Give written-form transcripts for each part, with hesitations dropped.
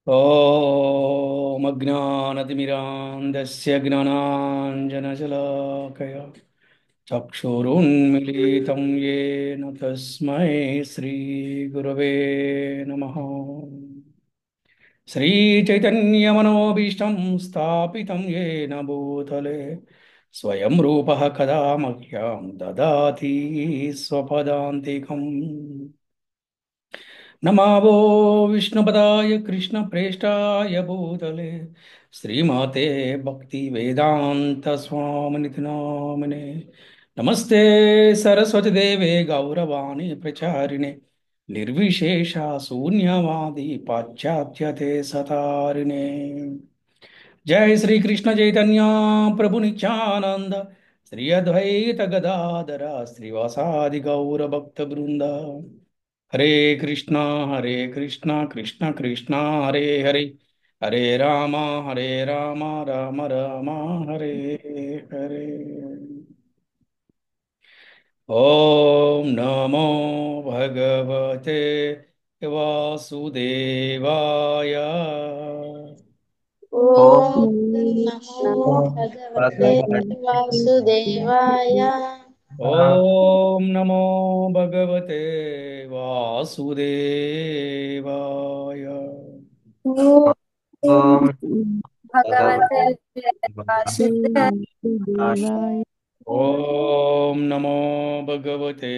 ॐ अज्ञानतिमिरान्धस्य ज्ञानाञ्जनशलाकया चक्षुरुन्मिलितं येन तस्मै श्रीगुरवे नमः। श्रीचैतन्यमनोभीष्टं स्थापितं येन भूतले स्वयं रूपः कदा मह्यं ददाति स्वपदान्तिकम्। नमावो विष्णुपदाय कृष्णप्रेष्ठाय भूतले श्रीमते भक्तिवेदान्तस्वामिनिति नामिने। नमस्ते सरस्वती देवे गौरवाणी प्रचारिणे निर्विशेषा शून्यवादी पाश्चात्यते सतारिणे। जय श्री कृष्ण चैतन्य प्रभु नित्यानंद श्री अद्वैत गदाधर श्रीवासादि गौर भक्त वृंद। हरे कृष्णा कृष्ण कृष्णा हरे हरे हरे राम राम राम हरे हरे। ओम नमो भगवते वासुदेवाय। ॐ नमो ॐ भगवते भगवते वासुदेवाय। ओम नमो भगवते वासुदेवाय। ॐ भगवते भगवते वासुदेवाय। वासुदेवाय। ओम नमो भगवते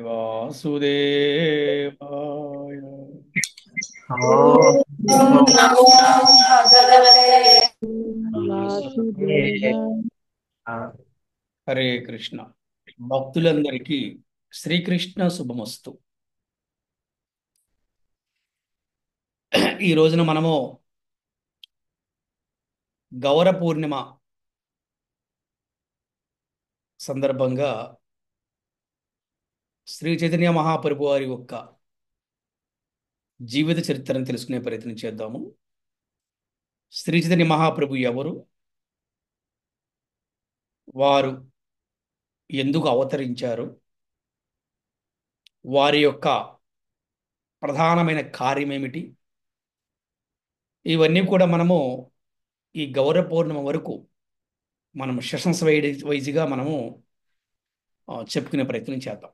वासुदेवाय। ॐ नमो भगवते वासुदेवाय। హరే కృష్ణ. భక్తులందరికీ శ్రీకృష్ణ శుభమస్తు. ఈ రోజున మనము గౌర పూర్ణిమ సందర్భంగా శ్రీ చైతన్య మహాప్రభు వారి యొక్క జీవిత చరిత్రను తెలుసుకునే ప్రయత్నం చేద్దాము. శ్రీ చైతన్య మహాప్రభు ఎవరు, వారు ఎందుకు అవతరించారు, వారి యొక్క ప్రధానమైన కార్యం ఏమిటి, ఇవన్నీ కూడా మనము ఈ గౌర పౌర్ణిమ వరకు మనం సెషన్స్ వైజ్గా మనము చెప్పుకునే ప్రయత్నం చేద్దాం.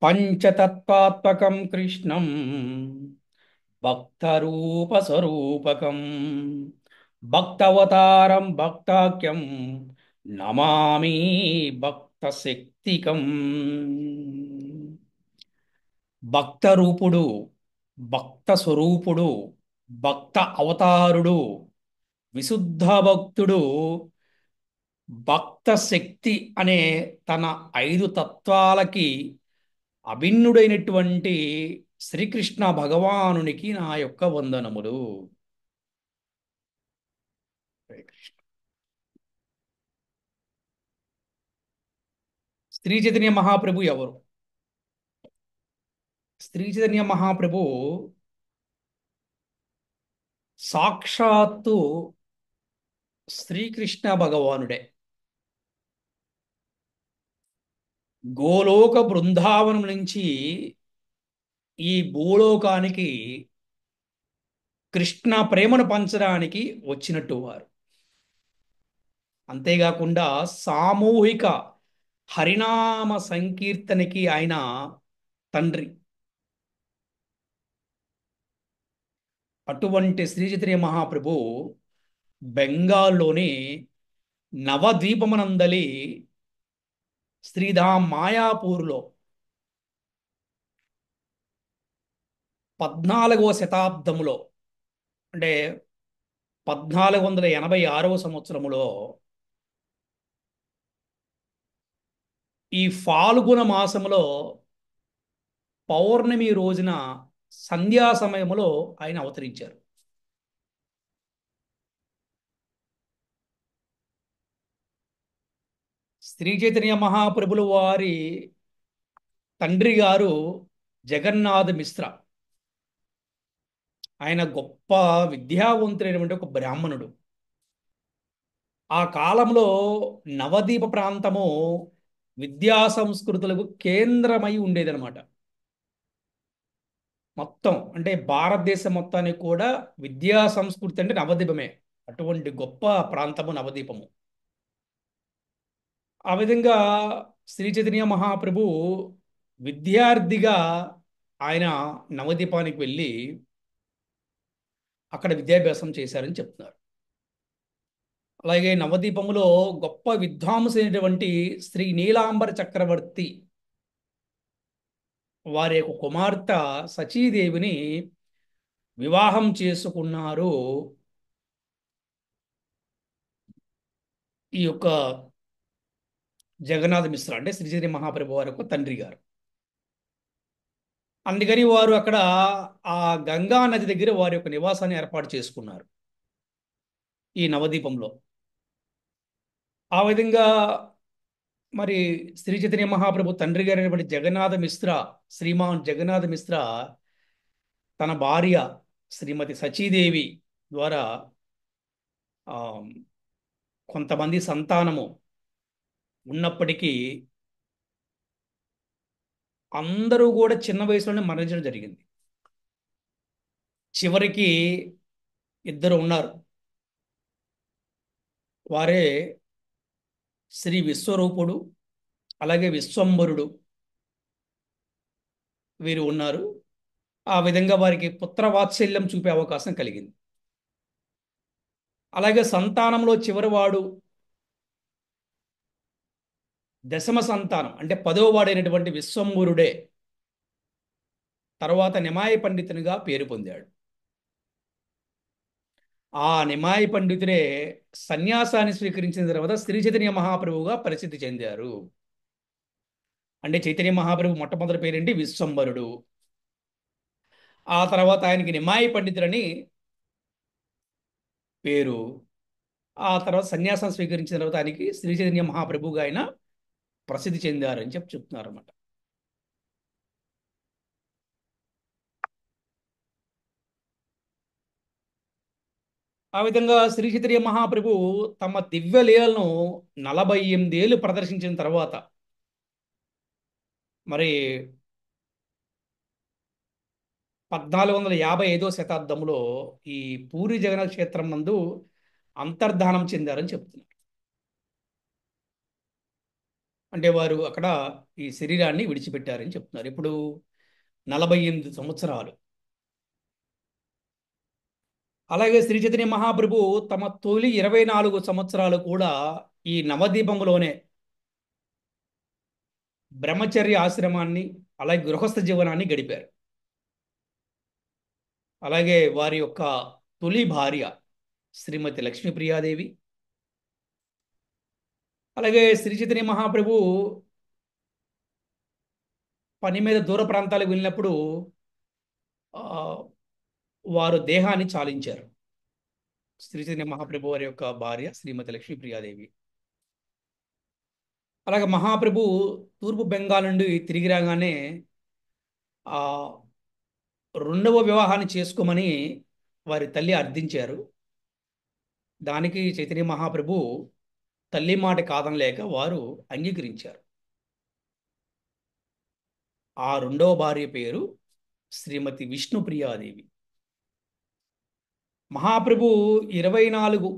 పంచతత్వాత్మకం కృష్ణం భక్తరూప స్వరూపకం భక్తవతారం భక్తాఖ్యం నమామి భక్త శక్తికం. భక్త రూపుడు, భక్త స్వరూపుడు, భక్త అవతారుడు, విశుద్ధ భక్తుడు, భక్త శక్తి అనే తన 5 తత్వాలకి అభిన్నుడైనటువంటి శ్రీకృష్ణ భగవానునికి నా యొక్క వందనములు. హరే కృష్ణ. శ్రీ చైతన్య మహాప్రభు ఎవరు? శ్రీ చైతన్య మహాప్రభు సాక్షాత్తు శ్రీకృష్ణ భగవానుడే. గోలోక బృందావనం నుంచి ఈ భూలోకానికి కృష్ణ ప్రేమను పంచడానికి వచ్చినట్టు వారు. అంతేకాకుండా సామూహిక హరినామ సంకీర్తనకి ఆయన తండ్రి. అటువంటి శ్రీ చైతన్య మహాప్రభు బెంగాల్లోని నవద్వీపమనందలి శ్రీధామ్ మాయాపూర్లో 14వ శతాబ్దములో, అంటే 1486వ సంవత్సరములో ఈ ఫాల్గుణ మాసములో పౌర్ణమి రోజున సంధ్యా సమయములో ఆయన అవతరించారు. శ్రీ చైతన్య మహాప్రభులు వారి తండ్రి గారు జగన్నాథ మిశ్ర. ఆయన గొప్ప విద్యావంతుడైనటువంటి ఒక బ్రాహ్మణుడు. ఆ కాలంలో నవద్వీప ప్రాంతము విద్యా సంస్కృతులకు కేంద్రమై ఉండేదన్నమాట. మొత్తం అంటే భారతదేశం మొత్తానికి కూడా విద్యా సంస్కృతి అంటే నవద్వీపమే. అటువంటి గొప్ప ప్రాంతము నవద్వీపము. ఆ విధంగా శ్రీ చైతన్య మహాప్రభు విద్యార్థిగా ఆయన నవద్వీపానికి వెళ్ళి అక్కడ విద్యాభ్యాసం చేశారని చెప్తున్నారు. అలాగే నవద్వీపములో గొప్ప విద్వాంసైనటువంటి శ్రీ నీలాంబర చక్రవర్తి వారి యొక్క కుమార్తె సచీదేవిని వివాహం చేసుకున్నారు ఈ యొక్క జగన్నాథ మిశ్ర, అంటే శ్రీ చైతన్య మహాప్రభు వారి యొక్క తండ్రి గారు. అందుకని వారు అక్కడ ఆ గంగా నది దగ్గర వారి యొక్క నివాసాన్ని ఏర్పాటు చేసుకున్నారు ఈ నవద్వీపంలో. ఆ విధంగా మరి శ్రీ చైతన్య మహాప్రభు తండ్రి గారు అయినటువంటి జగన్నాథ మిశ్ర, శ్రీమాన్ జగన్నాథ మిశ్ర తన భార్య శ్రీమతి సచీదేవి ద్వారా ఆ, కొంతమంది సంతానము ఉన్నప్పటికీ అందరూ కూడా చిన్న వయసులోనే మరణించడం జరిగింది. చివరికి ఇద్దరు ఉన్నారు. వారే శ్రీ విశ్వరూపుడు, అలాగే విశ్వంభరుడు, వీరు ఉన్నారు. ఆ విధంగా వారికి పుత్ర వాత్సల్యం చూపే అవకాశం కలిగింది. అలాగే సంతానంలో చివరివాడు దశమ సంతానం అంటే 10వ వాడైనటువంటి విశ్వంభరుడే తర్వాత నిమాయ పండితునిగా పేరు పొందాడు. ఆ నిమాయ పండితుడే సన్యాసాన్ని స్వీకరించిన తర్వాత శ్రీ చైతన్య మహాప్రభువుగా ప్రసిద్ధి చెందారు. అంటే చైతన్య మహాప్రభు మొట్టమొదటి పేరేంటి? విశ్వంభరుడు. ఆ తర్వాత ఆయనకి నిమాయ పండితుడని పేరు. ఆ తర్వాత సన్యాసం స్వీకరించిన తర్వాత ఆయనకి శ్రీ చైతన్య మహాప్రభువుగా ఆయన ప్రసిద్ధి చెందారని చెప్తున్నారు అన్నమాట. ఆ విధంగా శ్రీ చైతన్య మహాప్రభు తమ దివ్య లీలలను 48 ఏళ్ళు ప్రదర్శించిన తర్వాత మరి 1455వ శతాబ్దంలో ఈ పూరి జగన్నాథ క్షేత్రం నందు అంతర్ధానం చెందారని చెప్తున్నారు. అంటే వారు అక్కడ ఈ శరీరాన్ని విడిచిపెట్టారని చెప్తున్నారు. ఇప్పుడు 48 సంవత్సరాలు. అలాగే శ్రీ చైతన్య మహాప్రభు తమ తొలి 24 సంవత్సరాలు కూడా ఈ నవద్వీపంలోనే బ్రహ్మచర్య ఆశ్రమాన్ని, అలాగే గృహస్థ జీవనాన్ని గడిపారు. అలాగే వారి యొక్క తొలి భార్య శ్రీమతి లక్ష్మీప్రియాదేవి, అలాగే శ్రీ చైతన్య మహాప్రభు పని మీద దూర ప్రాంతాలకు వెళ్ళినప్పుడు ఆ, వారు దేహాన్ని చాలించారు. శ్రీ చైతన్య మహాప్రభు వారి యొక్క భార్య శ్రీమతి లక్ష్మీప్రియాదేవి. అలాగే మహాప్రభు తూర్పు బెంగాల్ నుండి తిరిగి రాగానే ఆ రెండవ వివాహాన్ని చేసుకోమని వారి తల్లి అర్థించారు. దానికి చైతన్య మహాప్రభు తల్లి మాట కాదనలేక వారు అంగీకరించారు. ఆ రెండవ భార్య పేరు శ్రీమతి విష్ణుప్రియాదేవి. మహాప్రభు 24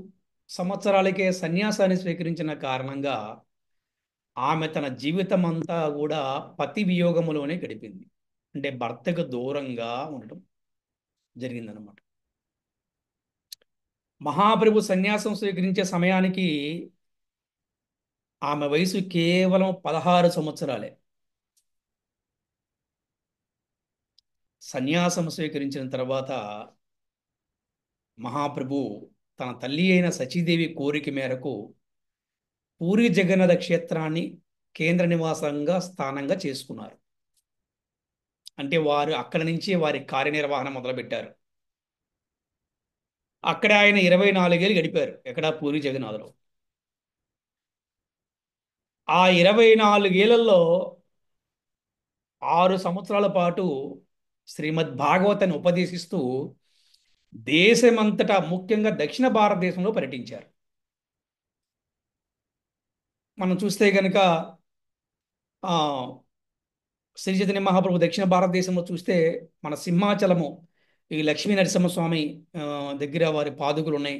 సంవత్సరాలకే సన్యాసాన్ని స్వీకరించిన కారణంగా ఆమె తన జీవితం అంతా కూడా పతి వియోగములోనే గడిపింది. అంటే భర్తకు దూరంగా ఉండటం జరిగిందనమాట. మహాప్రభు సన్యాసం స్వీకరించే సమయానికి ఆమె వయసు కేవలం 16 సంవత్సరాలే. సన్యాసం స్వీకరించిన తర్వాత మహాప్రభు తన తల్లి అయిన సచీదేవి కోరిక మేరకు పూరి జగన్నాథ క్షేత్రాన్ని కేంద్ర నివాసంగా స్థానంగా చేసుకున్నారు. అంటే వారు అక్కడి నుంచి వారి కార్యనిర్వహణ మొదలుపెట్టారు. అక్కడ ఆయన 24 ఏళ్ళు గడిపారు. ఎక్కడ? పూరి జగన్నాథ్లో. ఆ 24 ఏళ్లలో 6 సంవత్సరాల పాటు శ్రీమద్ భాగవతాన్ని ఉపదేశిస్తూ దేశమంతటా ముఖ్యంగా దక్షిణ భారతదేశంలో పర్యటించారు. మనం చూస్తే కనుక శ్రీ చైతన్య మహాప్రభు దక్షిణ భారతదేశంలో చూస్తే మన సింహాచలము ఈ లక్ష్మీ నరసింహస్వామి ఆ, దగ్గర వారి పాదుకులు ఉన్నాయి.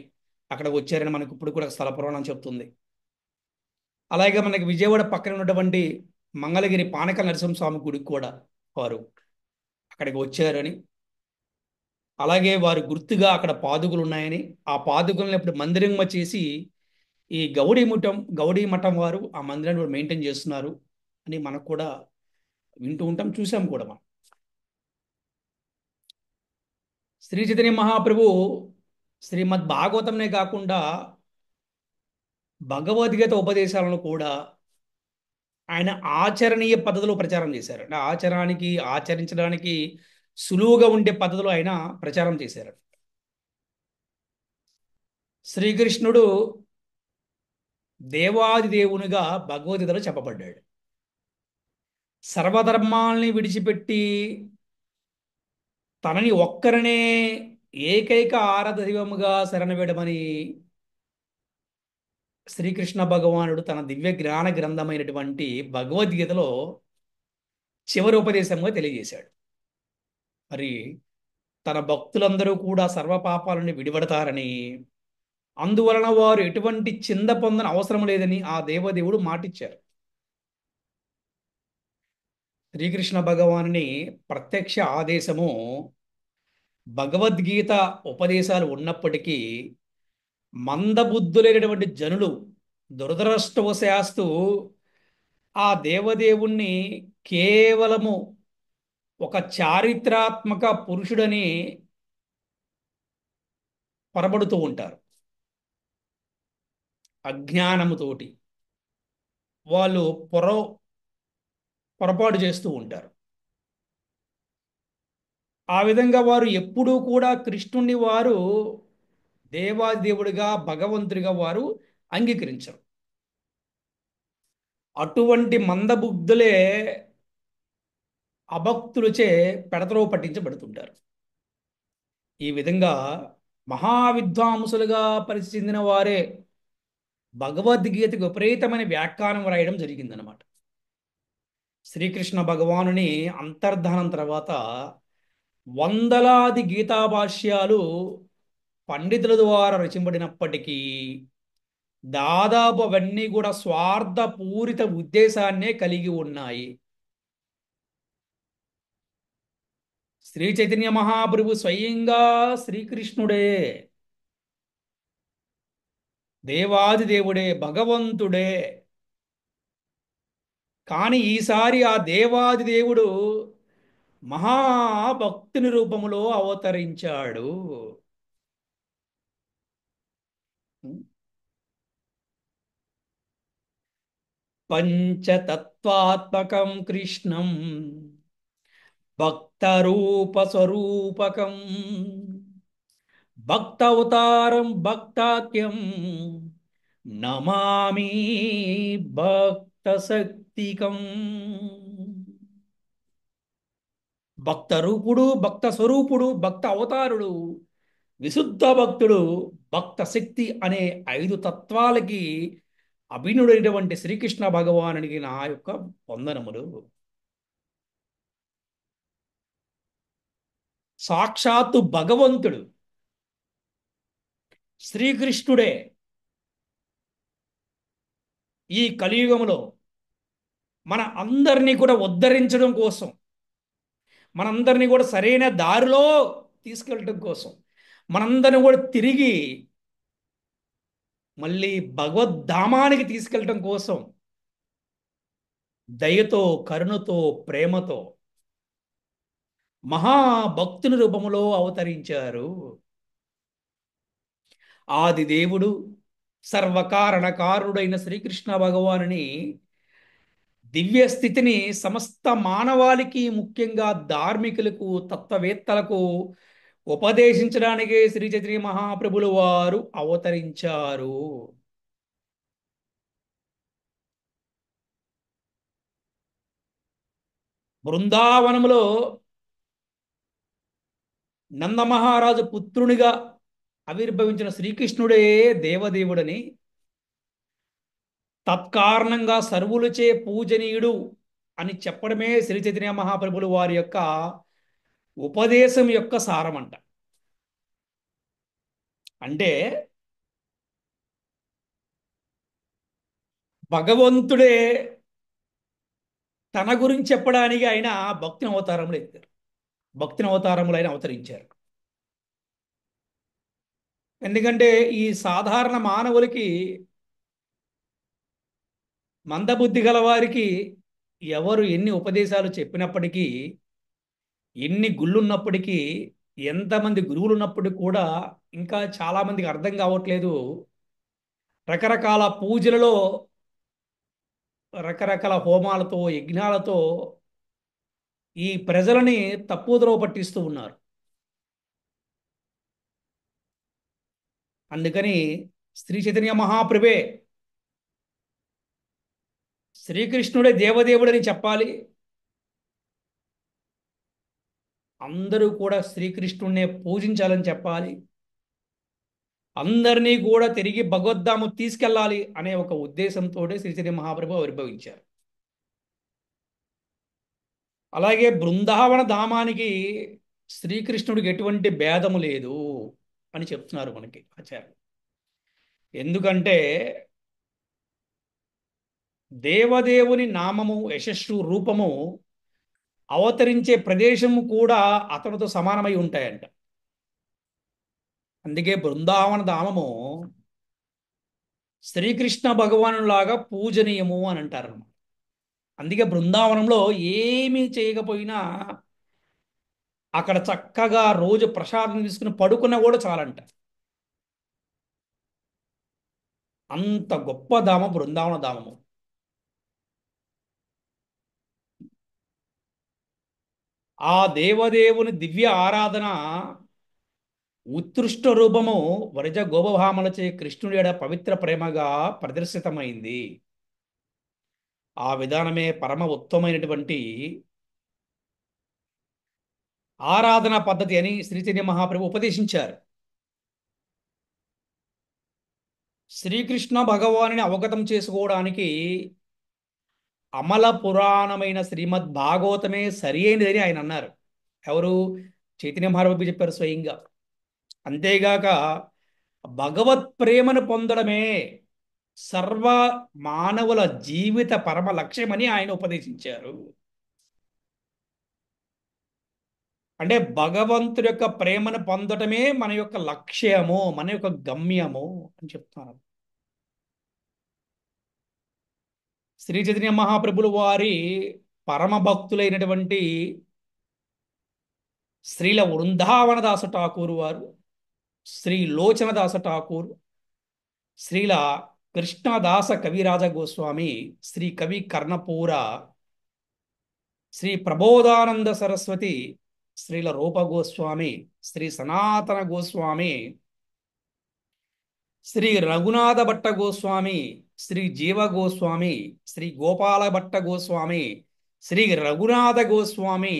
అక్కడ వచ్చారని మనకు ఇప్పుడు కూడా స్థల పురాణం చెప్తుంది. అలాగే మనకి విజయవాడ పక్కన ఉన్నటువంటి మంగళగిరి పానక నరసింహస్వామి గుడికి కూడా వారు అక్కడికి వచ్చారని, అలాగే వారి గుర్తుగా అక్కడ పాదుకులు ఉన్నాయని, ఆ పాదుకులను ఇప్పుడు మందిరంగా చేసి ఈ గౌడీ మఠం వారు ఆ మందిరాన్ని కూడా మెయింటైన్ చేస్తున్నారు అని మనకు కూడా వింటూ ఉంటాం, చూసాం కూడా మనం. శ్రీ చైతన్య మహాప్రభు శ్రీమద్ భాగవతంనే కాకుండా భగవద్గీత ఉపదేశాలను కూడా ఆయన ఆచరణీయ పద్ధతిలో ప్రచారం చేశారు. అంటే ఆచరించడానికి సులువుగా ఉండే పద్ధతిలో ఆయన ప్రచారం చేశారు. శ్రీకృష్ణుడు దేవాది దేవునిగా భగవద్గీతలో చెప్పబడ్డాడు. సర్వధర్మాల్ని విడిచిపెట్టి తనని ఒక్కరనే ఏకైక ఆరాధ దైవముగా శరణవేడమని శ్రీకృష్ణ భగవానుడు తన దివ్య జ్ఞాన గ్రంథమైనటువంటి భగవద్గీతలో చివరి ఉపదేశంగా తెలియజేశాడు. మరి తన భక్తులందరూ కూడా సర్వ పాపాలని విడిపడతారని, అందువలన వారు ఎటువంటి చింద పొందని అవసరం లేదని ఆ దేవదేవుడు మాటిచ్చారు. శ్రీకృష్ణ భగవానుని ప్రత్యక్ష ఆదేశము భగవద్గీత ఉపదేశాలు ఉన్నప్పటికీ మందబుద్ధులైనటువంటి జనులు దురదృష్టవశాస్తు ఆ దేవదేవుణ్ణి కేవలము ఒక చారిత్రాత్మక పురుషుడని పొరబడుతూ ఉంటారు. అజ్ఞానముతోటి వాళ్ళు పొరపాటు చేస్తూ ఉంటారు. ఆ విధంగా వారు ఎప్పుడూ కూడా కృష్ణుణ్ణి వారు దేవాదేవుడిగా భగవంతుడిగా వారు అంగీకరించరు. అటువంటి మందబుద్ధులే అభక్తులచే పెడతలో పట్టించబడుతుంటారు. ఈ విధంగా మహావిద్వాంసులుగా పరిస్థితి చెందిన వారే భగవద్గీతకు విపరీతమైన వ్యాఖ్యానం రాయడం జరిగిందనమాట. శ్రీకృష్ణ భగవానుని అంతర్ధానం తర్వాత వందలాది గీతా భాష్యాలు పండితుల ద్వారా రచింపబడినప్పటికీ దాదాపు అవన్నీ కూడా స్వార్థపూరిత ఉద్దేశాన్నే కలిగి ఉన్నాయి. శ్రీ చైతన్య మహాప్రభు స్వయంగా శ్రీకృష్ణుడే, దేవాది దేవుడే, భగవంతుడే. కానీ ఈసారి ఆ దేవాది దేవుడు మహాభక్తుని రూపములో అవతరించాడు. పంచతత్వాత్మకం కృష్ణం భక్తరూప స్వరూపకం భక్తవతారం భక్తాఖ్యం నమామి భక్త శక్తికం. భక్త రూపుడు, భక్త స్వరూపుడు, భక్త అవతారుడు, విశుద్ధ భక్తుడు, భక్త శక్తి అనే 5 తత్వాలకి అభిన్నుడైనటువంటి శ్రీకృష్ణ భగవానునికి నా యొక్క వందనములు. సాక్షాత్తు భగవంతుడు శ్రీకృష్ణుడే ఈ కలియుగంలో మన అందరినీ కూడా ఉద్ధరించడం కోసం, మనందరినీ కూడా సరైన దారిలో తీసుకెళ్ళటం కోసం, మనందరిని కూడా తిరిగి మళ్ళీ భగవద్ధామానికి తీసుకెళ్ళటం కోసం దయతో, కరుణతో, ప్రేమతో మహాభక్తుని రూపంలో అవతరించారు. ఆది దేవుడు సర్వకారణ కారుడైన శ్రీకృష్ణ భగవానుని దివ్య స్థితిని సమస్త మానవాళికి, ముఖ్యంగా ధార్మికులకు, తత్వవేత్తలకు ఉపదేశించడానికే శ్రీ చైతన్య మహాప్రభులు వారు అవతరించారు. బృందావనములో నందమహారాజు పుత్రునిగా ఆవిర్భవించిన శ్రీకృష్ణుడే దేవదేవుడని, తత్కారణంగా సర్వులచే పూజనీయుడు అని చెప్పడమే శ్రీ చైతన్య మహాప్రభులు వారి యొక్క ఉపదేశం యొక్క సారమంట. అంటే భగవంతుడే తన గురించి చెప్పడానికి ఆయన భక్తిని అవతారములు ఎత్తారు. భక్తిని అవతారములు ఆయన అవతరించారు. ఎందుకంటే ఈ సాధారణ మానవులకి, మందబుద్ధి గల వారికి ఎవరు ఎన్ని ఉపదేశాలు చెప్పినప్పటికీ, ఎన్ని గుళ్ళున్నప్పటికీ, ఎంతమంది గురువులు ఉన్నప్పటికీ కూడా ఇంకా చాలా మందికి అర్థం కావట్లేదు. రకరకాల పూజలలో, రకరకాల హోమాలతో, యజ్ఞాలతో ఈ ప్రజలని తప్పుదోవ పట్టిస్తూ ఉన్నారు. అందుకని శ్రీ చైతన్య మహాప్రభే శ్రీకృష్ణుడే దేవదేవుడని చెప్పాలి. అందరూ కూడా శ్రీకృష్ణుడినే పూజించాలని చెప్పాలి. అందరినీ కూడా తిరిగి భగవద్ధాము తీసుకెళ్ళాలి అనే ఒక ఉద్దేశంతో శ్రీ చైతన్య మహాప్రభు ఆవిర్భవించారు. అలాగే బృందావన ధామానికి శ్రీకృష్ణుడికి ఎటువంటి భేదము లేదు అని చెప్తున్నారు మనకి ఆచార్యులు. ఎందుకంటే దేవదేవుని నామము, యశస్సు, రూపము అవతరించే ప్రదేశము కూడా అతనితో సమానమై ఉంటాయంట. అందుకే బృందావన ధామము శ్రీకృష్ణ భగవానులాగా పూజనీయము అని అంటారు. అందుకే బృందావనంలో ఏమీ చేయకపోయినా అక్కడ చక్కగా రోజు ప్రసాదం తీసుకుని పడుకున్నా కూడా చాలంట. అంత గొప్ప ధామం బృందావన ధామము. ఆ దేవదేవుని దివ్య ఆరాధన ఉత్కృష్ట రూపము వరజ గోపభామలచే కృష్ణుడి ఎడ పవిత్ర ప్రేమగా ప్రదర్శితమైంది. ఆ విధానమే పరమ ఉత్తమమైనటువంటి ఆరాధన పద్ధతి అని శ్రీ చైతన్య మహాప్రభు ఉపదేశించారు. శ్రీకృష్ణ భగవానుని అవగతం చేసుకోవడానికి అమల పురాణమైన శ్రీమద్ భాగవతమే సరి అయినదని ఆయన అన్నారు. ఎవరు? చైతన్య మహాప్రభు చెప్పారు స్వయంగా. అంతేగాక భగవత్ ప్రేమను పొందడమే సర్వ మానవుల జీవిత పరమ లక్ష్యమని ఆయన ఉపదేశించారు. అంటే భగవంతుడి యొక్క ప్రేమను పొందటమే మన యొక్క లక్ష్యము, మన యొక్క గమ్యము అని చెప్తున్నారు. శ్రీ చైతన్య మహాప్రభులు వారి పరమ భక్తులైనటువంటి శ్రీల వృందావనదాస ఠాకూరు వారు, శ్రీ లోచనదాస ఠాకూర్, శ్రీల కృష్ణదాస కవిరాజ గోస్వామి, శ్రీ కవి కర్ణపూర, శ్రీ ప్రబోధానంద సరస్వతి, శ్రీల రూప గోస్వామి, శ్రీ సనాతన గోస్వామి, శ్రీ రఘునాథ భట్ట గోస్వామి, శ్రీ జీవ గోస్వామి, శ్రీ గోపాల భట్ట గోస్వామి, శ్రీ రఘునాథ గోస్వామి,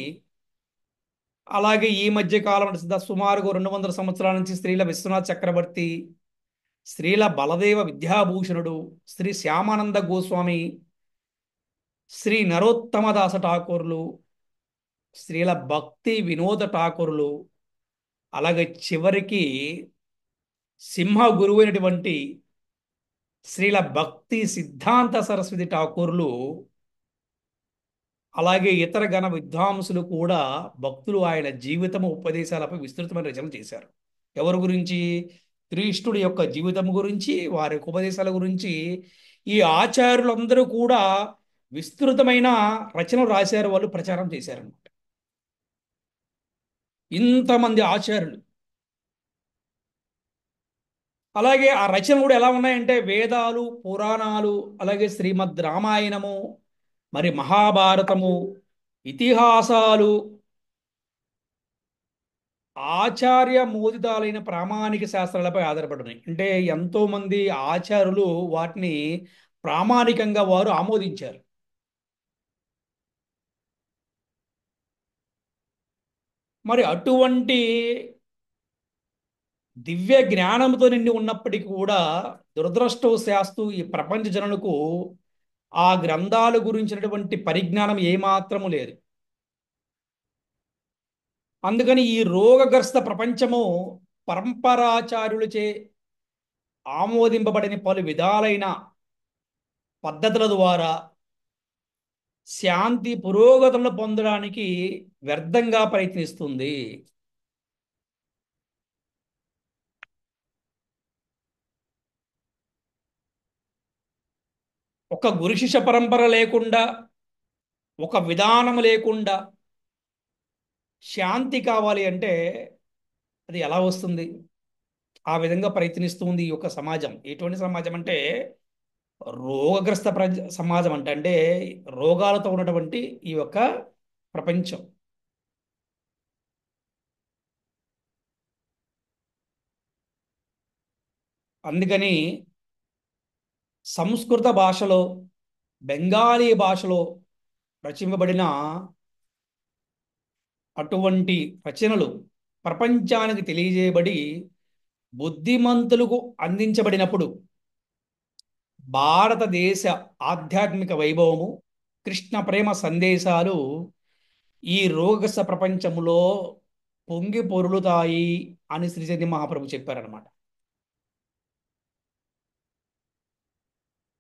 అలాగే ఈ మధ్య కాలం సుమారుగా 200 సంవత్సరాల నుంచి శ్రీల విశ్వనాథ్ చక్రవర్తి, శ్రీల బలదేవ విద్యాభూషణుడు, శ్రీ శ్యామానంద గోస్వామి, శ్రీ నరోత్తమదాస ఠాకూర్లు, శ్రీల భక్తి వినోద ఠాకూర్లు, అలాగే చివరికి సింహ గురువైనటువంటి శ్రీల భక్తి సిద్ధాంత సరస్వతి ఠాకూర్లు, అలాగే ఇతర గణ విద్వాంసులు కూడా భక్తులు ఆయన జీవితము ఉపదేశాలపై విస్తృతమైన రచనలు చేశారు. ఎవరి గురించి? కృష్ణుడి యొక్క జీవితం గురించి, వారి యొక్క ఉపదేశాల గురించి ఈ ఆచార్యులందరూ కూడా విస్తృతమైన రచనలు రాశారు, వాళ్ళు ప్రచారం చేశారన్నమాట. ఇంతమంది ఆచార్యులు. అలాగే ఆ రచనలు కూడా ఎలా ఉన్నాయంటే వేదాలు, పురాణాలు, అలాగే శ్రీమద్ రామాయణము, మరి మహాభారతము, ఇతిహాసాలు, ఆచార్య మోదితాలైన ప్రామాణిక శాస్త్రాలపై ఆధారపడినాయి. అంటే ఎంతో మంది ఆచార్యులు వాటిని ప్రామాణికంగా వారు ఆమోదించారు. మరి అటువంటి దివ్య జ్ఞానంతో నిండి ఉన్నప్పటికీ కూడా దురదృష్టవశాస్తు ఈ ప్రపంచ జనులకు ఆ గ్రంథాల గురించినటువంటి పరిజ్ఞానం ఏమాత్రము లేదు. అందుకని ఈ రోగగ్రస్త ప్రపంచము పరంపరాచార్యులచే ఆమోదింపబడిన పలు విధాలైన పద్ధతుల ద్వారా శాంతి పురోగతులను పొందడానికి వ్యర్థంగా ప్రయత్నిస్తుంది. ఒక గురు శిష్య పరంపర లేకుండా, ఒక విధానం లేకుండా శాంతి కావాలి అంటే అది ఎలా వస్తుంది? ఆ విధంగా ప్రయత్నిస్తుంది ఈ యొక్క సమాజం. ఎటువంటి సమాజం అంటే రోగగ్రస్త సమాజం అంటే రోగాలతో ఉన్నటువంటి ఈ యొక్క ప్రపంచం. అందుకని సంస్కృత భాషలో, బెంగాలీ భాషలో రచింపబడిన అటువంటి రచనలు ప్రపంచానికి తెలియజేయబడి బుద్ధిమంతులకు అందించబడినప్పుడు భారతదేశ ఆధ్యాత్మిక వైభవము, కృష్ణ ప్రేమ సందేశాలు ఈ రోగగ్రస్త ప్రపంచంలో పొంగి పొరులుతాయి అని శ్రీ చైతన్య మహాప్రభు చెప్పారనమాట.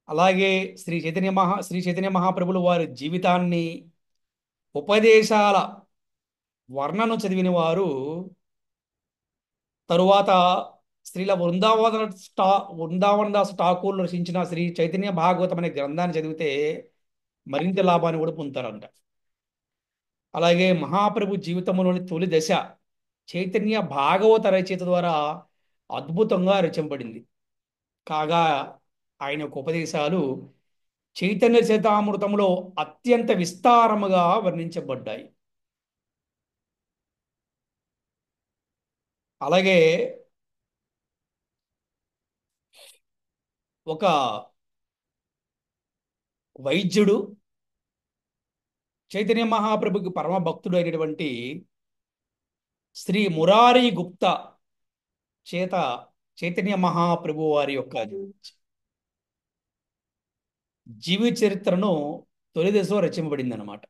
అలాగే శ్రీ చైతన్య మహాప్రభులు వారి జీవితాన్ని, ఉపదేశాల వర్ణను చదివిన వారు తరువాత శ్రీల వృందావనదాస్ ఠాకూర్ రచించిన శ్రీ చైతన్య భాగవతం అనే గ్రంథాన్ని చదివితే మరింత లాభాన్ని కూడా పొందుతారంట. అలాగే మహాప్రభు జీవితంలోని తొలి దశ చైతన్య భాగవత రచయిత ద్వారా అద్భుతంగా రచింపబడింది. కాగా ఆయన యొక్క ఉపదేశాలు చైతన్య చరితామృతంలో అత్యంత విస్తారముగా వర్ణించబడ్డాయి. అలాగే ఒక వైద్యుడు చైతన్య మహాప్రభుకి పరమ భక్తుడు అయినటువంటి శ్రీ మురారి గుప్తా చేత చైతన్య మహాప్రభు వారి యొక్క జీవిత చరిత్రను తొలి దశలో రచింపబడింది అనమాట.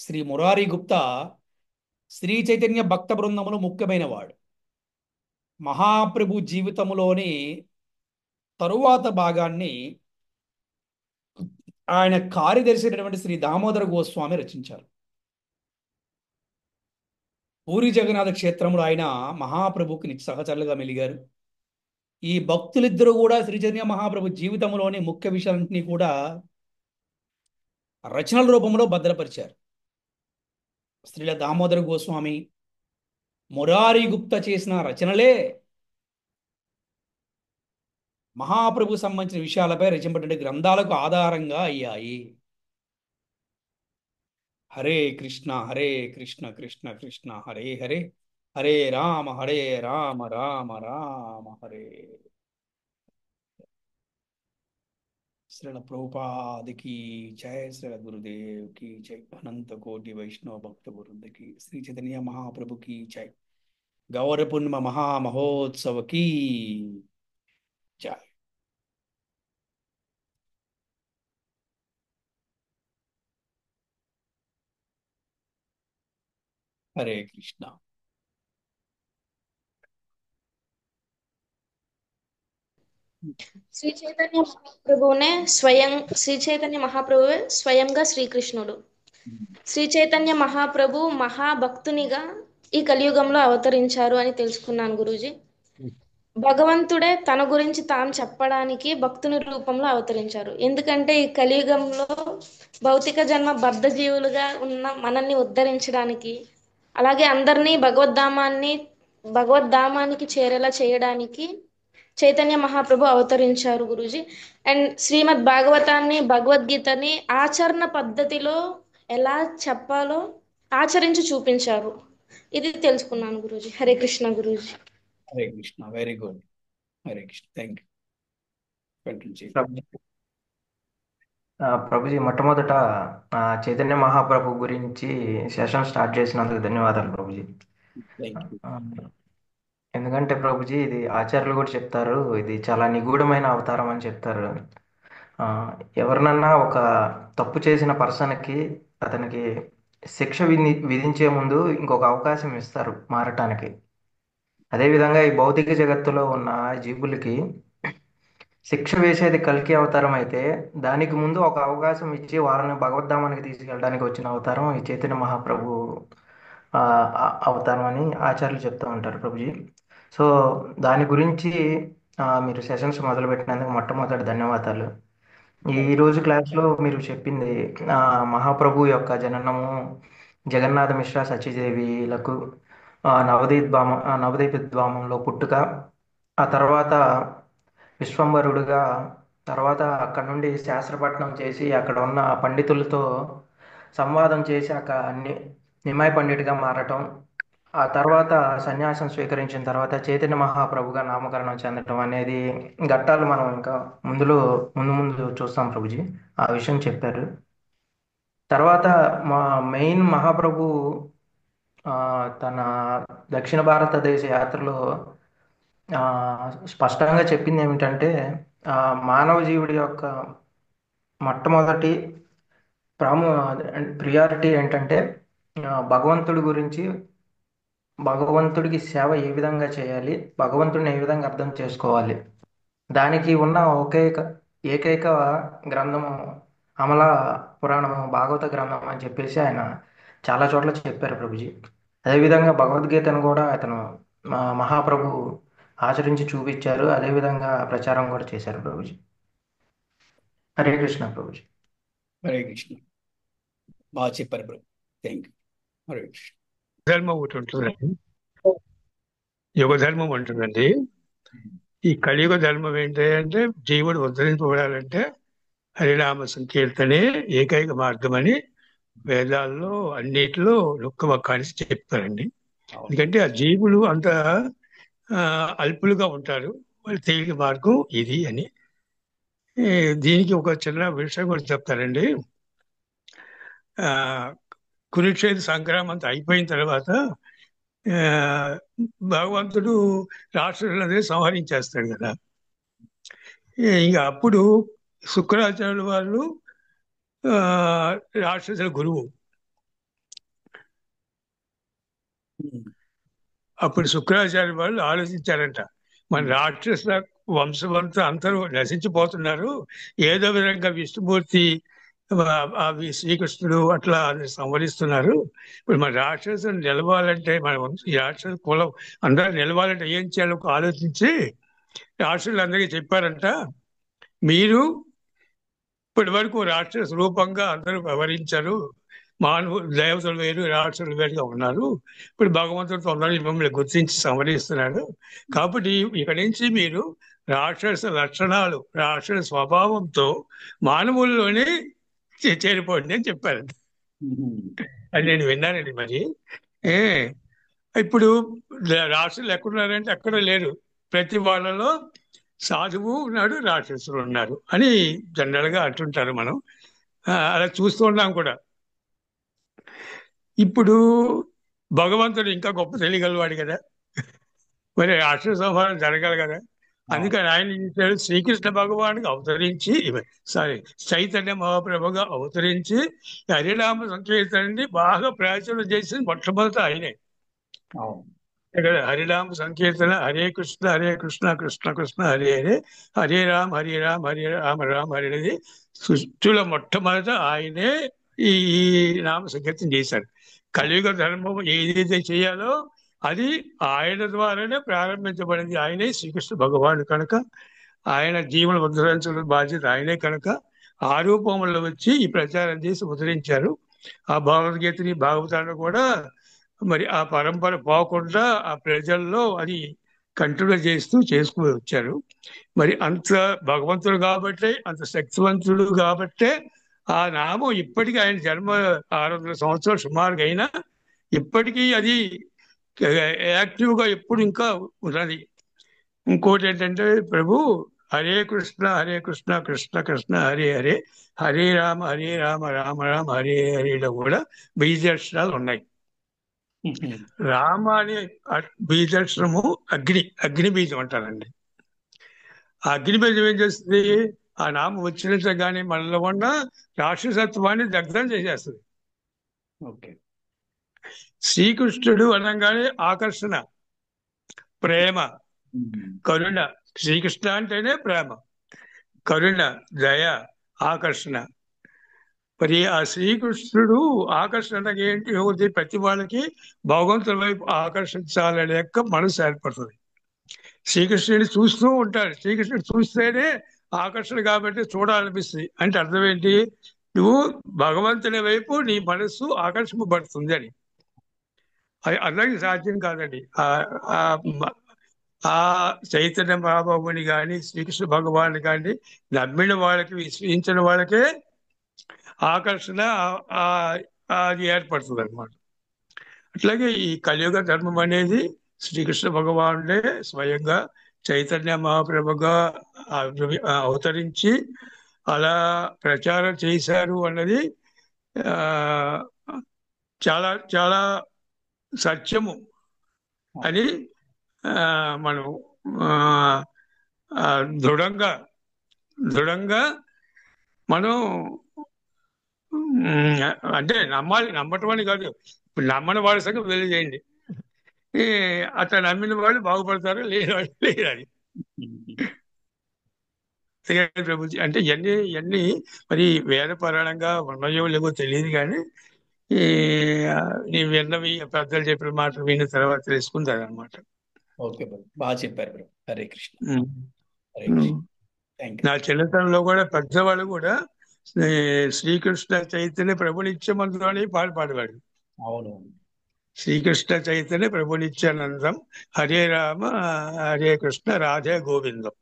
శ్రీ మురారి గుప్తా శ్రీ చైతన్య భక్త బృందములో ముఖ్యమైన వాడు. మహాప్రభు జీవితంలోని తరువాత భాగాన్ని ఆయన కార్యదర్శి అయినటువంటి శ్రీ దామోదర గోస్వామి రచించారు. పూరి జగన్నాథ క్షేత్రంలో ఆయన మహాప్రభుకి నిత్య సహచరులుగా మెలిగారు. ఈ భక్తులిద్దరూ కూడా శ్రీ చైతన్య మహాప్రభు జీవితంలోని ముఖ్య విషయాలన్నింటినీ కూడా రచనల రూపంలో భద్రపరిచారు. శ్రీల దామోదర గోస్వామి, మురారి గుప్తా చేసిన రచనలే మహాప్రభు సంబంధించిన విషయాలపై రచింపబడిన గ్రంథాలకు ఆధారంగా అయ్యాయి. హరే కృష్ణ హరే కృష్ణ కృష్ణ కృష్ణ హరే హరే, హరే రామ రామ రామ హరే. శ్రీల ప్రభుపాదికి జయ, శ్రీల గురుదేవ్ की जय, अनंत कोटि वैष्णव भक्त वृंद की, श्री चैतन्य महाप्रभु की जय, गौर पूर्णिमा महामहोत्सव की जय. हरे कृष्णा. శ్రీ చైతన్య మహాప్రభువునే స్వయం శ్రీ చైతన్య మహాప్రభువే స్వయంగా శ్రీకృష్ణుడు. శ్రీ చైతన్య మహాప్రభు మహాభక్తునిగా ఈ కలియుగంలో అవతరించారు అని తెలుసుకున్నాను గురూజీ. భగవంతుడే తన గురించి తాను చెప్పడానికి భక్తుని రూపంలో అవతరించారు. ఎందుకంటే ఈ కలియుగంలో భౌతిక జన్మ బద్ధ జీవులుగా ఉన్న మనల్ని ఉద్ధరించడానికి, అలాగే అందరినీ భగవద్ధామానికి చేరేలా చేయడానికి చైతన్య మహాప్రభు అవతరించారు గురూజీ. అండ్ శ్రీమద్ భాగవతాన్ని, భగవద్గీతని ఆచరణ పద్ధతిలో ఎలా చెప్పాలో ఆచరించి చూపించారు. ఇది తెలుసుకున్నాను Guruji. Hare Krishna Guruji. Hare Krishna. Very good. Hare Krishna. Thank you. Continue చేయండి. ప్రభుజీ, మొట్టమొదట చైతన్య మహాప్రభు గురించి సెషన్ స్టార్ట్ చేసినందుకు ధన్యవాదాలు ప్రభుజీ. Thank you. ఎందుకంటే ప్రభుజీ, ఇది ఆచార్యులు కూడా చెప్తారు, ఇది చాలా నిగూఢమైన అవతారం అని చెప్తారు. ఆ, ఎవరినన్నా ఒక తప్పు చేసిన పర్సన్కి అతనికి శిక్ష విధించే ముందు ఇంకొక అవకాశం ఇస్తారు మారటానికి. అదేవిధంగా ఈ భౌతిక జగత్తులో ఉన్న జీవులకి శిక్ష వేసేది కల్కి అవతారం అయితే, దానికి ముందు ఒక అవకాశం ఇచ్చి వాళ్ళని భగవద్ధామానికి తీసుకెళ్ళడానికి వచ్చిన అవతారం ఈ చైతన్య మహాప్రభు ఆ, అవతారం అని ఆచార్యులు చెప్తూ ఉంటారు ప్రభుజీ. సో దాని గురించి మీరు సెషన్స్ మొదలుపెట్టినందుకు మొట్టమొదటి ధన్యవాదాలు. ఈ రోజు క్లాస్లో మీరు చెప్పింది మహాప్రభు యొక్క జననము, జగన్నాథ మిశ్రా సత్యదేవిలకు నవదీప్ విద్వామంలో పుట్టుక, ఆ తర్వాత విశ్వంభరుడుగా, తర్వాత అక్కడ నుండి శాస్త్రపట్నం చేసి అక్కడ ఉన్న పండితులతో సంవాదం చేసి అక్కడ నిమాయ్ పండిట్గా మారటం, ఆ తర్వాత సన్యాసం స్వీకరించిన తర్వాత చైతన్య మహాప్రభుగా నామకరణం చెందటం అనేది ఘట్టాలు మనం ఇంకా ముందు ముందు చూస్తాం ప్రభుజీ. ఆ విషయం చెప్పారు. తర్వాత మా మెయిన్ మహాప్రభు ఆ, తన దక్షిణ భారతదేశ యాత్రలో ఆ, స్పష్టంగా చెప్పింది ఏమిటంటే, ఆ, మానవ జీవుడి యొక్క మొట్టమొదటి ప్రియారిటీ ఏంటంటే భగవంతుడి గురించి, భగవంతుడికి సేవ ఏ విధంగా చేయాలి, భగవంతుడిని ఏ విధంగా అర్థం చేసుకోవాలి, దానికి ఉన్న ఏకైక గ్రంథము అమల పురాణము భాగవత గ్రంథం అని చెప్పేసి ఆయన చాలా చోట్ల చెప్పారు ప్రభుజీ. అదేవిధంగా భగవద్గీతను కూడా అతను మహాప్రభు ఆచరించి చూపించారు, అదేవిధంగా ప్రచారం కూడా చేశారు ప్రభుజీ. హరే కృష్ణ ప్రభుజీ. హరే కృష్ణ. బాగా చెప్పారు bro. Thank you. Hare Krishna. ధర్మం ఒకటి ఉంటుందండి, యుగ ధర్మం ఉంటుందండి. ఈ కలియుగ ధర్మం ఏంటి అంటే, జీవుడు ఉద్ధరింపబడాలంటే హరినామ సంకీర్తనే ఏకైక మార్గం అని వేదాల్లో అన్నిటిలో నొక్కమొక్కాని చెప్తారండి. ఎందుకంటే ఆ జీవులు అంత అల్పులుగా ఉంటారు, వాళ్ళు తేలిక మార్గం ఇది అని. దీనికి ఒక చిన్న విషయం కూడా చెప్తారండి. ఆ కురుక్షేత్ర సంగ్రామం అంతా అయిపోయిన తర్వాత ఆ భగవంతుడు రాక్షసులనే సంహరించేస్తాడు కదా. ఇంకా అప్పుడు శుక్రాచార్యుల వాళ్ళు రాక్షసుల గురువు. అప్పుడు శుక్రాచార్య వాళ్ళు ఆలోచించారంట, మన రాక్షసుల వంశమంతా అందరూ నశించిపోతున్నారు, ఏదో విధంగా విష్ణుమూర్తి శ్రీకృష్ణుడు అట్లా సంవరిస్తున్నారు, ఇప్పుడు మన రాక్షసులు నిలవాలంటే, మన ఈ రాక్షస కులం అందరూ నిలవాలంటే ఏం చేయాలో ఆలోచించి రాక్షసులందరికీ చెప్పారంట, మీరు ఇప్పటి వరకు రాక్షస రూపంగా అందరూ వ్యవహరించారు, దేవతలు వేరు రాక్షసులు వేరుగా ఉన్నారు, ఇప్పుడు భగవంతుడు తొందరగా మిమ్మల్ని గుర్తించి సంవరిస్తున్నాడు, కాబట్టి ఇక్కడి నుంచి మీరు రాక్షస లక్షణాలు, రాక్షస స్వభావంతో మానవుల్లోనే చేరిపోండి అని చెప్పారంట. అది నేను విన్నానండి. మరి ఇప్పుడు రాక్షసులు ఎక్కడున్నారంటే అక్కడ లేరు, ప్రతి వాళ్ళలో సాధువు ఉన్నాడు, రాక్షసులు ఉన్నారు అని జనరల్ గా అంటుంటారు. మనం అలా చూస్తూ ఉన్నాం కూడా. ఇప్పుడు భగవంతుడు ఇంకా గొప్ప తెలియగలవాడు కదా, మరి రాక్షస సంహారం జరగాలి కదా, అందుకని ఆయన చేశాడు, శ్రీకృష్ణ భగవానుగా అవతరించి, చైతన్య మహాప్రభుగా అవతరించి హరినామ సంకీర్తనని బాగా ప్రాచుర్యం చేసింది మొట్టమొదట ఆయనే. ఇక్కడ హరినామ సంకీర్తన హరే కృష్ణ కృష్ణ కృష్ణ హరే హరే, హరే రామ హరే రామ హరే రామ రామ హరే హరే. సృష్టిలో మొట్టమొదట ఆయనే ఈ నామ సంకీర్తన చేశాడు. కలియుగ ధర్మం ఏదైతే చేయాలో అది ఆయన ద్వారానే ప్రారంభించబడింది. ఆయనే శ్రీకృష్ణ భగవానుడు కనుక, ఆయన జీవన ఉద్ధరించిన బాధ్యత ఆయనే కనుక ఆ రూపంలో వచ్చి ఈ ప్రచారం చేసి ఉద్ధరించారు. ఆ భగవద్గీతని భాగవతాన్ని కూడా మరి ఆ పరంపర పోకుండా ఆ ప్రజల్లో అది కంటిన్యూ చేసుకుని వచ్చారు. మరి అంత భగవంతుడు కాబట్టే, అంత శక్తివంతుడు కాబట్టే ఆ నామం ఇప్పటికీ, ఆయన జన్మ 600 సంవత్సరాలు సుమారుగా అయినా ఇప్పటికీ అది యాక్టివ్ గా ఎప్పుడు ఇంకా ఉన్నది. ఇంకోటి ఏంటంటే, ప్రభు హరే కృష్ణ కృష్ణ కృష్ణ హరే హరే, హరే రామ రామ రామ హరే హరేలో కూడా బీజాక్షరాలు ఉన్నాయి. రామ అనే బీజాక్షరము అగ్ని బీజం అంటారండి. ఆ అగ్ని బీజం ఏం చేస్తుంది, ఆ నామం ఉచ్చరించగానే మనలో ఉన్న రాక్షసత్వాన్ని దగ్ధం చేసేస్తుంది. ఓకే. శ్రీకృష్ణుడు అనగానే ఆకర్షణ, ప్రేమ, కరుణ. శ్రీకృష్ణ అంటేనే ప్రేమ, కరుణ, దయ, ఆకర్షణ. మరి ఆ శ్రీకృష్ణుడు ఆకర్షణకి ఏంటి అవుతుంది? ప్రతి వాళ్ళకి భగవంతుడి వైపు ఆకర్షించాలనే యొక్క మనసు ఏర్పడుతుంది. శ్రీకృష్ణుడిని చూస్తూ ఉంటాడు. శ్రీకృష్ణుడు చూస్తేనే ఆకర్షణ కాబట్టి చూడాలనిపిస్తుంది. అంటే అర్థం ఏంటి? నువ్వు భగవంతుని వైపు నీ మనస్సు ఆకర్షింపబడుతుంది అని. అది అందరికీ సాధ్యం కాదండి. ఆ ఆ చైతన్య మహాబాబుని కానీ శ్రీకృష్ణ భగవాన్ని కానీ నమ్మిన వాళ్ళకి, విశ్వసించిన వాళ్ళకే ఆకర్షణ అది ఏర్పడుతుంది అనమాట. అట్లాగే ఈ కలియుగ ధర్మం అనేది శ్రీకృష్ణ భగవానుడే స్వయంగా చైతన్య మహాప్రభుగా అవతరించి అలా ప్రచారం చేశారు అన్నది ఆ చాలా చాలా సత్యము అని మనం దృఢంగా దృఢంగా మనం అంటే నమ్మాలి. నమ్మటం అని కాదు, ఇప్పుడు నమ్మని వాళ్ళ సంగతి తెలియజేయండి. అట్లా నమ్మిన వాళ్ళు బాగుపడతారు, లేని వాళ్ళు లేదని. ప్రభుజీ అంటే ఇవన్నీ మరి వేద పరాయణంగా ఉన్నాయో లేవో తెలియదు, కానీ ఈ నీవు విన్నవి పెద్దలు చెప్పిన మాటలు విన్న తర్వాత తెలుసుకుంటారు అనమాట. ఓకే బ్రో, బాగా చెప్పారు bro. Hare Krishna. Hare um. Krishna. Thank you. నా చిన్నతనంలో కూడా పెద్దవాళ్ళు కూడా శ్రీకృష్ణ చైతన్య ప్రభు నిత్యమంతుడు అని పాడేవాడు. అవును. శ్రీకృష్ణ చైతన్య ప్రభు నిత్యానందం, హరే రామ హరే కృష్ణ రాధే గోవిందం.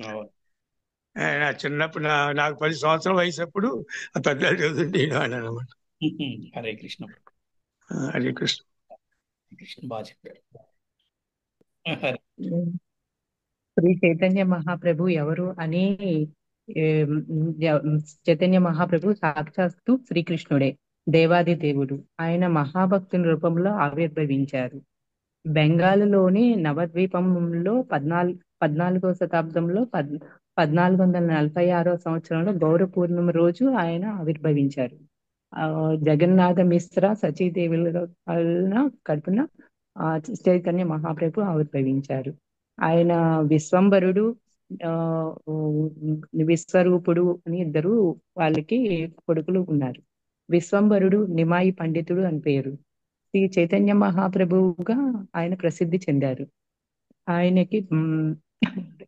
అవును. నా చిన్నప్పుడు నాకు 10 సంవత్సరాల వయసు అప్పుడు ఆ పెద్దలు చదువుతుంటే అనమాట. హరే కృష్ణ బ్రో. హరే కృష్ణ. కృష్ణ బాగా చెప్పారు. హరే. శ్రీ చైతన్య మహాప్రభు ఎవరు అని చైతన్య మహాప్రభు సాక్షాత్తు శ్రీకృష్ణుడే, దేవాది దేవుడు. ఆయన మహాభక్తుని రూపంలో ఆవిర్భవించారు. బెంగాల్లోని నవద్వీపంలో 14వ శతాబ్దంలో 1446వ సంవత్సరంలో గౌర పూర్ణిమ రోజు ఆయన ఆవిర్భవించారు. జగన్నాథ మిశ్రా సచీదేవుల కడుపున చైతన్య మహాప్రభు ఆవిర్భవించారు. ఆయన విశ్వంబరుడు, విశ్వరూపుడు అని ఇద్దరు వాళ్ళకి కొడుకులు ఉన్నారు. విశ్వంబరుడు నిమాయి పండితుడు అని పేరు. శ్రీ చైతన్య మహాప్రభువుగా ఆయన ప్రసిద్ధి చెందారు. ఆయనకి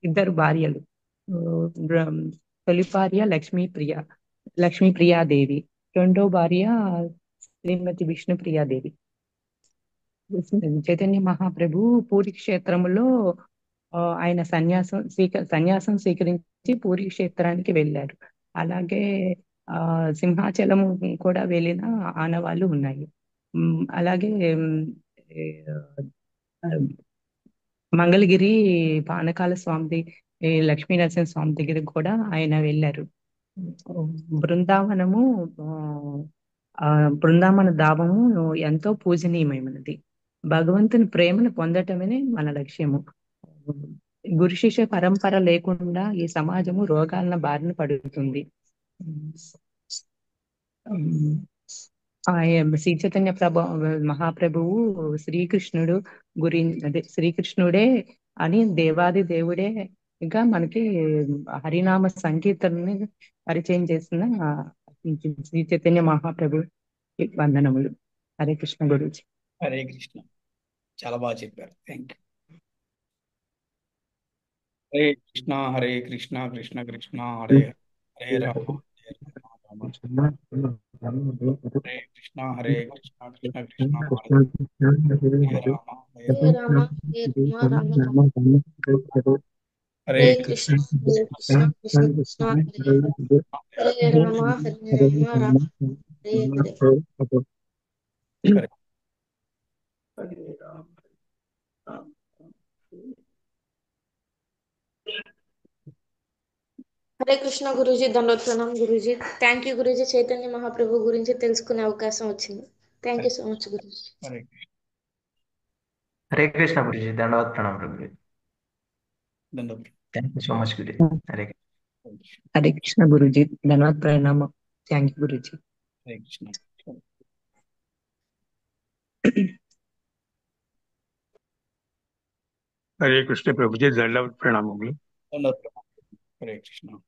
ఇద్దరు భార్యలు. తొలి భార్య లక్ష్మీప్రియాదేవి, రెండో భార్య శ్రీమతి విష్ణుప్రియాదేవి. చైతన్య మహాప్రభు పూరి క్షేత్రములో ఆయన సన్యాసం స్వీకరించి పూరి క్షేత్రానికి వెళ్ళారు. అలాగే సింహాచలం కూడా వెళ్ళిన ఆనవాళ్ళు ఉన్నాయి. అలాగే మంగళగిరి పానకాల స్వామి, లక్ష్మీనరసింహ స్వామి దగ్గరికి కూడా ఆయన వెళ్ళారు. బృందావన ధామము ఎంతో పూజనీయమైనది. భగవంతుని ప్రేమను పొందటమే మన లక్ష్యము. గురు శిష్య పరంపర లేకుండా ఈ సమాజము రోగాల బారిన పడుతుంది. శ్రీ చైతన్య మహాప్రభువు శ్రీకృష్ణుడే అని దేవాది దేవుడే ఇంకా మనకి హరినామ సంకీర్తనని పరిచయం చేసిన శ్రీ చైతన్య మహాప్రభు వందనములు. హరే కృష్ణ గురూజీ. హరే కృష్ణ. చాలా బాగా చెప్పారు. Thank you. హరే కృష్ణ హరే కృష్ణ కృష్ణ కృష్ణ హరే హరే రామ హరే రామ హరే కృష్ణ హరే కృష్ణ కృష్ణ కృష్ణ హరే రామ హరే హరే రామ హరే రామ రామ రామ హరే హరే కృష్ణ హరే కృష్ణ కృష్ణ కృష్ణ హరే హరే రామ హరే రామ రామ హరే హరే. హరే కృష్ణ గురూజీ. దండోత్సవం గురూజీ. Thank you guruji. చైతన్య మహాప్రభు గురించి తెలుసుకునే అవకాశం వచ్చింది. Thank you so much guruji. Hare Hare Krishna Guruji. దండవత్ ప్రణామం గురుజీ. దండోత్సవం. Thank you so much guruji. Hare Krishna. Hare Krishna guruji, ధన్యవాద ప్రణామం. Thank you guruji. హరే కృష్ణ. హరే కృష్ణ ప్రభుజీ, దండవత్ ప్రణామములు. ధన్యవాదాలు. హరే కృష్ణ.